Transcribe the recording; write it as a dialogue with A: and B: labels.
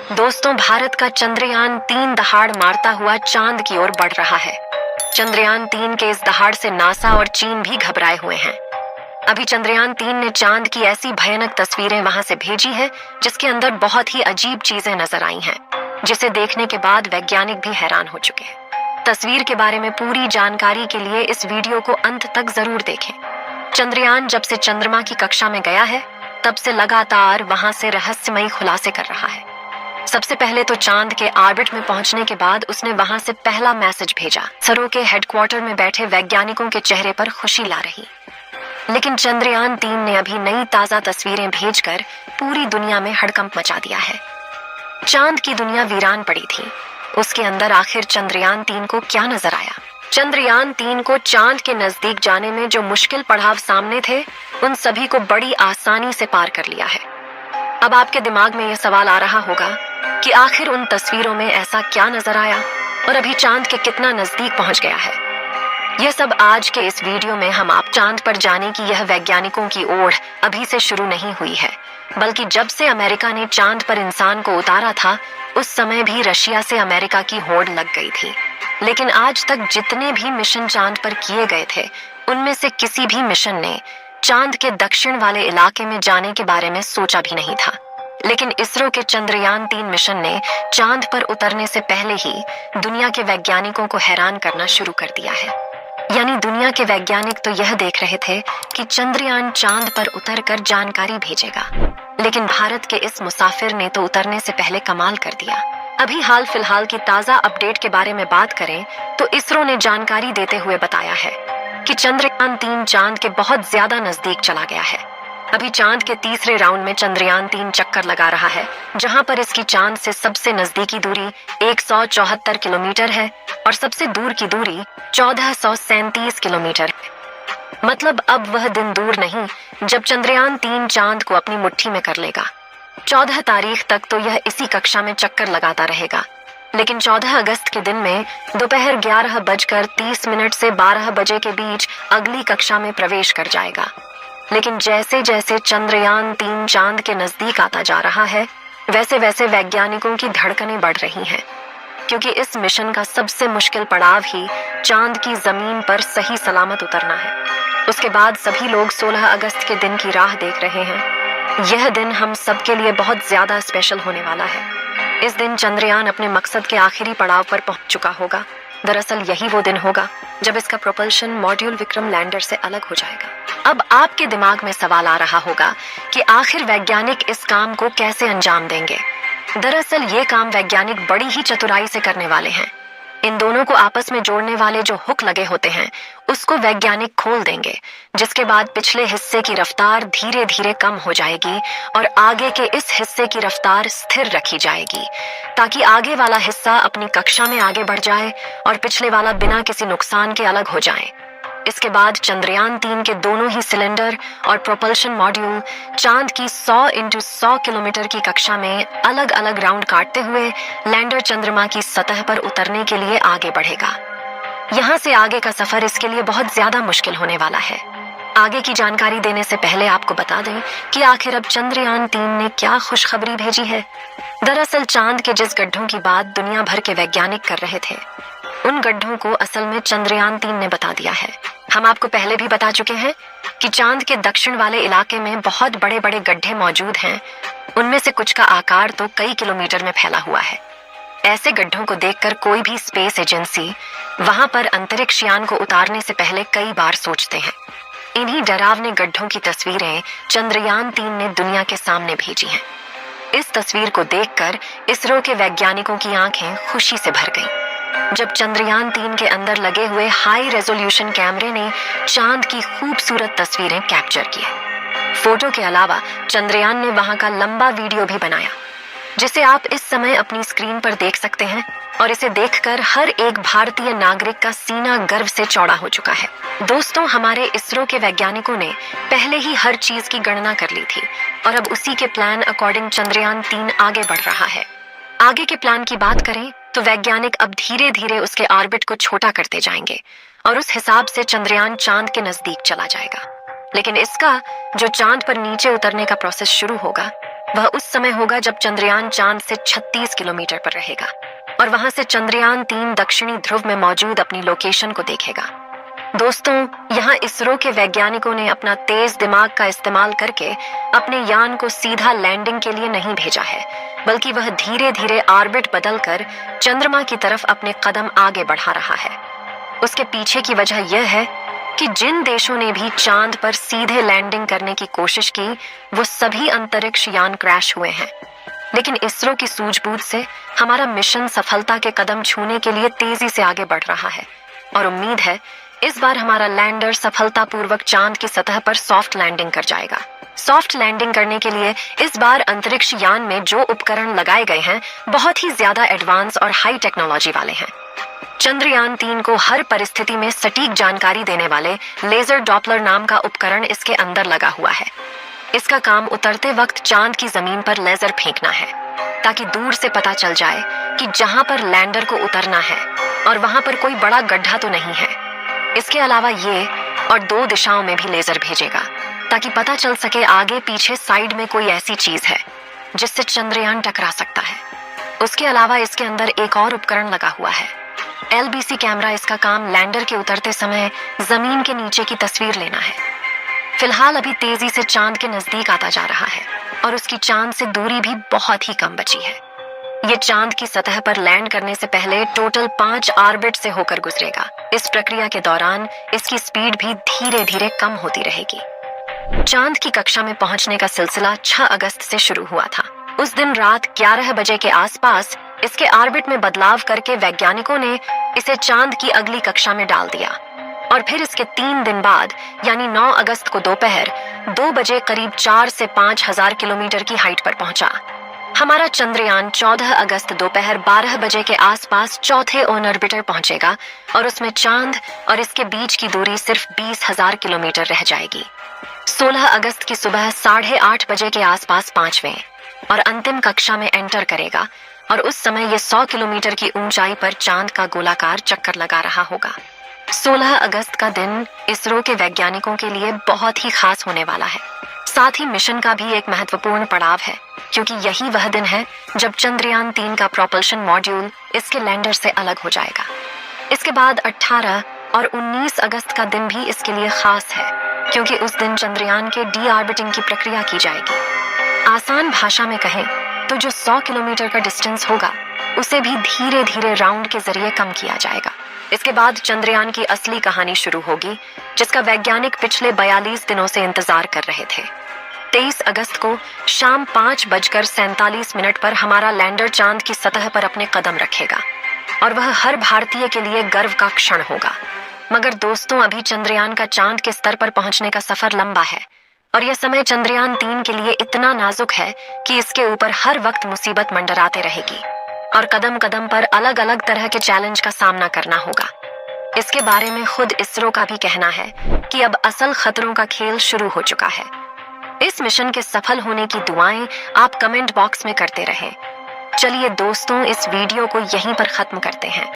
A: दोस्तों, भारत का चंद्रयान-3 दहाड़ मारता हुआ चांद की ओर बढ़ रहा है। चंद्रयान-3 के इस दहाड़ से नासा और चीन भी घबराए हुए हैं। अभी चंद्रयान-3 ने चांद की ऐसी भयानक तस्वीरें वहां से भेजी है जिसके अंदर बहुत ही अजीब चीजें नजर आई हैं, जिसे देखने के बाद वैज्ञानिक भी हैरान हो चुके हैं। तस्वीर के बारे में पूरी जानकारी के लिए इस वीडियो को अंत तक जरूर देखें। चंद्रयान जब से चंद्रमा की कक्षा में गया है, तब से लगातार वहां से रहस्यमयी खुलासे कर रहा है। सबसे पहले तो चांद के ऑर्बिट में पहुंचने के बाद उसने वहां से पहला मैसेज भेजा। इसरो के हेडक्वार्टर में बैठे वैज्ञानिकों के चेहरे पर खुशी ला रही। लेकिन चंद्रयान-3 ने अभी नई ताजा तस्वीरें भेजकर पूरी दुनिया में हड़कंप मचा दिया है। चांद की दुनिया वीरान पड़ी थी। उसके अंदर आखिर चंद्रयान-3 को क्या नजर आया? चंद्रयान-3 को चांद के नजदीक जाने में जो मुश्किल पड़ाव सामने थे, उन सभी को बड़ी आसानी से पार कर लिया है। अब आपके दिमाग में यह सवाल आ रहा होगा कि आखिर उन तस्वीरों में ऐसा क्या नजर आया और अभी चांद के कितना नजदीक पहुंच गया है। यह सब आज के इस वीडियो में हम आप चांद पर जाने की यह वैज्ञानिकों की ओढ़ अभी से शुरू नहीं हुई है, बल्कि जब से अमेरिका ने चांद पर इंसान को उतारा था, उस समय भी रशिया से अमेरिका की होड़ लग गई थी। लेकिन आज तक जितने भी मिशन चांद पर किए गए थे, उनमें से किसी भी मिशन ने चांद के दक्षिण वाले इलाके में जाने के बारे में सोचा भी नहीं था। लेकिन इसरो के चंद्रयान-3 मिशन ने चांद पर उतरने से पहले ही दुनिया के वैज्ञानिकों को हैरान करना शुरू कर दिया है। यानी दुनिया के वैज्ञानिक तो यह देख रहे थे कि चंद्रयान चांद पर उतरकर जानकारी भेजेगा, लेकिन भारत के इस मुसाफिर ने तो उतरने से पहले कमाल कर दिया। अभी हाल फिलहाल की ताजा अपडेट के बारे में बात करें तो इसरो ने जानकारी देते हुए बताया है कि चंद्रयान-3 चांद के बहुत ज्यादा नजदीक चला गया है। अभी चांद के तीसरे राउंड में चंद्रयान-3 चक्कर लगा रहा है, जहां पर इसकी चांद से सबसे नजदीकी दूरी 174 किलोमीटर है और सबसे दूर की दूरी 1437 किलोमीटर है। मतलब अब वह दिन दूर नहीं जब चंद्रयान-3 चांद को अपनी मुट्ठी में कर लेगा। 14 तारीख तक तो यह इसी कक्षा में चक्कर लगाता रहेगा, लेकिन 14 अगस्त के दिन में दोपहर 11:30 से 12 बजे के बीच अगली कक्षा में प्रवेश कर जाएगा। लेकिन जैसे जैसे चंद्रयान-3 चांद के नजदीक आता जा रहा है, वैसे वैसे वैज्ञानिकों की धड़कनें बढ़ रही हैं, क्योंकि इस मिशन का सबसे मुश्किल पड़ाव ही चांद की जमीन पर सही सलामत उतरना है। उसके बाद सभी लोग 16 अगस्त के दिन की राह देख रहे हैं। यह दिन हम सबके लिए बहुत ज्यादा स्पेशल होने वाला है। इस दिन चंद्रयान अपने मकसद के आखिरी पड़ाव पर पहुंच चुका होगा। दरअसल यही वो दिन होगा जब इसका प्रोपल्शन मॉड्यूल विक्रम लैंडर से अलग हो जाएगा। अब आपके दिमाग में सवाल आ रहा होगा कि आखिर वैज्ञानिक इस काम को कैसे अंजाम देंगे। दरअसल ये काम वैज्ञानिक बड़ी ही चतुराई से करने वाले हैं। इन दोनों को आपस में जोड़ने वाले जो हुक लगे होते हैं, उसको वैज्ञानिक खोल देंगे, जिसके बाद पिछले हिस्से की रफ्तार धीरे धीरे कम हो जाएगी और आगे के इस हिस्से की रफ्तार स्थिर रखी जाएगी, ताकि आगे वाला हिस्सा अपनी कक्षा में आगे बढ़ जाए और पिछले वाला बिना किसी नुकसान के अलग हो जाए। इसके बाद चंद्रयान-3 के दोनों ही सिलेंडर और प्रोपल्शन मॉड्यूल चांद की 100x100 किलोमीटर की कक्षा में अलग अलग राउंड काटते हुए लैंडर चंद्रमा की सतह पर उतरने के लिए आगे बढ़ेगा। यहाँ से आगे का सफर इसके लिए बहुत ज्यादा मुश्किल होने वाला है। आगे की जानकारी देने से पहले आपको बता दें कि आखिर अब चंद्रयान-3 ने क्या खुशखबरी भेजी है। दरअसल चांद के जिस गड्ढों की बात दुनिया भर के वैज्ञानिक कर रहे थे, उन गड्ढों को असल में चंद्रयान-3 ने बता दिया है। हम आपको पहले भी बता चुके हैं कि चांद के दक्षिण वाले इलाके में बहुत बड़े बड़े गड्ढे मौजूद हैं। उनमें से कुछ का आकार तो कई किलोमीटर में फैला हुआ है। ऐसे गड्ढों को देखकर कोई भी स्पेस एजेंसी वहां पर अंतरिक्ष यान को उतारने से पहले कई बार सोचते हैं। इन्हीं डरावने गड्ढों की तस्वीरें चंद्रयान-3 ने दुनिया के सामने भेजी हैं। इस तस्वीर को देखकर इसरो के वैज्ञानिकों की आंखें खुशी से भर गईं, जब चंद्रयान-3 के अंदर लगे हुए हाई रेजोल्यूशन कैमरे ने चांद की खूबसूरत तस्वीरें कैप्चर की। फोटो के अलावा चंद्रयान ने वहां का लंबा वीडियो भी बनाया, जिसे आप इस समय अपनी स्क्रीन पर देख सकते हैं, और इसे देखकर हर एक भारतीय नागरिक का सीना गर्व से चौड़ा हो चुका है। दोस्तों, हमारे इसरो के वैज्ञानिकों ने पहले ही हर चीज की गणना कर ली थी और अब उसी के प्लान अकॉर्डिंग चंद्रयान-3 आगे बढ़ रहा है। आगे के प्लान की बात करें तो वैज्ञानिक अब धीरे धीरे उसके ऑर्बिट को छोटा करते जाएंगे और उस हिसाब से चंद्रयान चांद के नजदीक चला जाएगा। लेकिन इसका जो चांद पर नीचे उतरने का प्रोसेस शुरू होगा, वह उस समय होगा जब चंद्रयान चांद से 36 किलोमीटर पर रहेगा और वहां से चंद्रयान 3 दक्षिणी ध्रुव में मौजूद अपनी लोकेशन को देखेगा। दोस्तों, यहाँ इसरो के वैज्ञानिकों ने अपना तेज दिमाग का इस्तेमाल करके अपने यान को सीधा लैंडिंग के लिए नहीं भेजा है, बल्कि वह धीरे धीरे ऑर्बिट बदलकर चंद्रमा की तरफ अपने कदम आगे बढ़ा रहा है। उसके पीछे की वजह यह है कि जिन देशों ने भी चांद पर सीधे लैंडिंग करने की कोशिश की, वो सभी अंतरिक्ष यान क्रैश हुए हैं। लेकिन इसरो की सूझबूझ से हमारा मिशन सफलता के कदम छूने के लिए तेजी से आगे बढ़ रहा है और उम्मीद है इस बार हमारा लैंडर सफलतापूर्वक चांद की सतह पर सॉफ्ट लैंडिंग कर जाएगा। सॉफ्ट लैंडिंग करने के लिए इस बार अंतरिक्ष यान में जो उपकरण लगाए गए हैं बहुत ही ज्यादा एडवांस और हाई टेक्नोलॉजी वाले हैं। चंद्रयान 3 को हर परिस्थिति में सटीक जानकारी देने वाले लेजर डॉपलर नाम का उपकरण इसके अंदर लगा हुआ है। इसका काम उतरते वक्त चांद की जमीन पर लेजर फेंकना है ताकि दूर से पता चल जाए कि जहां पर लैंडर को उतरना है और वहां पर कोई बड़ा गड्ढा तो नहीं है। इसके अलावा ये और 2 दिशाओं में भी लेजर भेजेगा ताकि पता चल सके आगे पीछे साइड में कोई ऐसी चीज है जिससे चंद्रयान टकरा सकता है। उसके अलावा इसके अंदर एक और उपकरण लगा हुआ है, LBC कैमरा। इसका काम लैंडर के उतरते समय जमीन के नीचे की तस्वीर लेना है। फिलहाल अभी तेजी से चांद के नजदीक आता जा रहा है और उसकी चांद से दूरी भी बहुत ही कम बची है। ये चांद की सतह पर लैंड करने से पहले टोटल 5 ऑर्बिट से होकर गुजरेगा। इस प्रक्रिया के दौरान इसकी स्पीड भी धीरे धीरे कम होती रहेगी। चांद की कक्षा में पहुंचने का सिलसिला 6 अगस्त से शुरू हुआ था। उस दिन रात 11 बजे के आसपास इसके ऑर्बिट में बदलाव करके वैज्ञानिकों ने इसे चांद की अगली कक्षा में डाल दिया और फिर इसके 3 दिन बाद यानी 9 अगस्त को दोपहर 2 बजे करीब 4 से 5 हजार किलोमीटर की हाइट पर पहुंचा। हमारा चंद्रयान 14 अगस्त दोपहर 12 बजे के आसपास चौथे ऑन ऑर्बिटर पहुंचेगा और उसमें चांद और इसके बीच की दूरी सिर्फ 20,000 किलोमीटर रह जाएगी। 16 अगस्त की सुबह 8:30 बजे के आसपास 5वें और अंतिम कक्षा में एंटर करेगा और उस समय यह 100 किलोमीटर की ऊंचाई पर चांद का गोलाकार चक्कर लगा रहा होगा। 16 अगस्त का दिन इसरो के वैज्ञानिकों के लिए बहुत ही खास होने वाला है। साथ ही मिशन का भी एक महत्वपूर्ण पड़ाव है क्योंकि यही वह दिन है जब चंद्रयान 3 का प्रोपल्शन मॉड्यूल इसके लैंडर से अलग हो जाएगा। इसके बाद 18 और 19 अगस्त का दिन भी इसके लिए खास है क्योंकि उस दिन चंद्रयान के डी ऑर्बिटिंग की प्रक्रिया की जाएगी। आसान भाषा में कहें तो जो 100 किलोमीटर का डिस्टेंस होगा उसे भी धीरे धीरे राउंड के जरिए कम किया जाएगा। इसके बाद चंद्रयान की असली कहानी शुरू होगी जिसका वैज्ञानिक पिछले 42 दिनों से इंतजार कर रहे थे। 23 अगस्त को शाम 5:47 पर हमारा लैंडर चांद की सतह पर अपने कदम रखेगा और वह हर भारतीय के लिए गर्व का क्षण होगा। मगर दोस्तों, अभी चंद्रयान का चांद के स्तर पर पहुंचने का सफर लंबा है और यह समय चंद्रयान 3 के लिए इतना नाजुक है कि इसके ऊपर हर वक्त मुसीबत मंडराते रहेगी और कदम कदम पर अलग अलग तरह के चैलेंज का सामना करना होगा। इसके बारे में खुद इसरो का भी कहना है कि अब असल खतरों का खेल शुरू हो चुका है। इस मिशन के सफल होने की दुआएं आप कमेंट बॉक्स में करते रहें। चलिए दोस्तों, इस वीडियो को यहीं पर खत्म करते हैं।